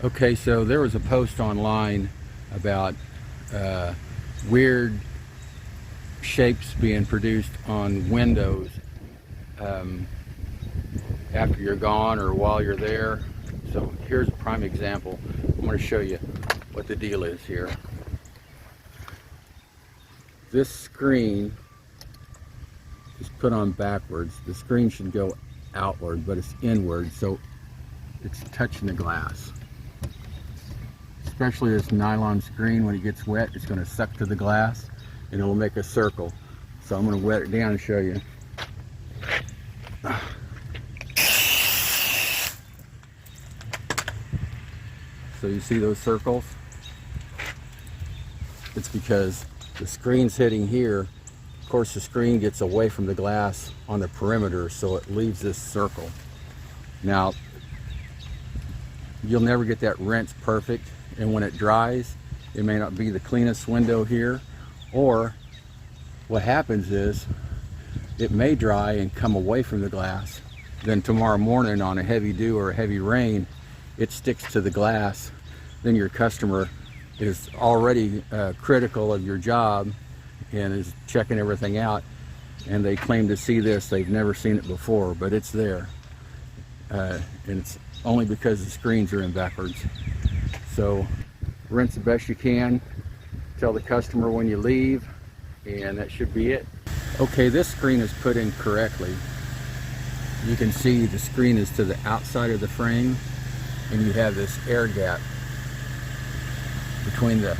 Okay, so there was a post online about weird shapes being produced on windows after you're gone or while you're there. So here's a prime example. I'm going to show you what the deal is here. This screen is put on backwards. The screen should go outward, but it's inward, so it's touching the glass. Especially this nylon screen, when it gets wet, it's going to suck to the glass and it will make a circle. So I'm going to wet it down and show you. So you see those circles? It's because the screen's hitting here. Of course, the screen gets away from the glass on the perimeter, so it leaves this circle. Now, you'll never get that rinse perfect, and when it dries, it may not be the cleanest window here, or what happens is it may dry and come away from the glass. Then tomorrow morning on a heavy dew or a heavy rain, it sticks to the glass. Then your customer is already critical of your job and is checking everything out, and they claim to see this. They've never seen it before, but it's there, and it's only because the screens are in backwards. So rinse the best you can, tell the customer when you leave, and that should be it. Okay, this screen is put in correctly. You can see the screen is to the outside of the frame, and you have this air gap between the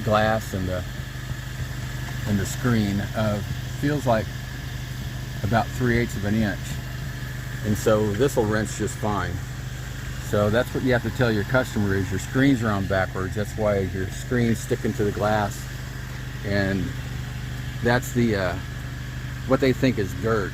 glass and the screen of feels like about 3/8 of an inch, and so this will rinse just fine. So that's what you have to tell your customer, is your screens are on backwards. That's why your screen's sticking to the glass, and that's the what they think is dirt.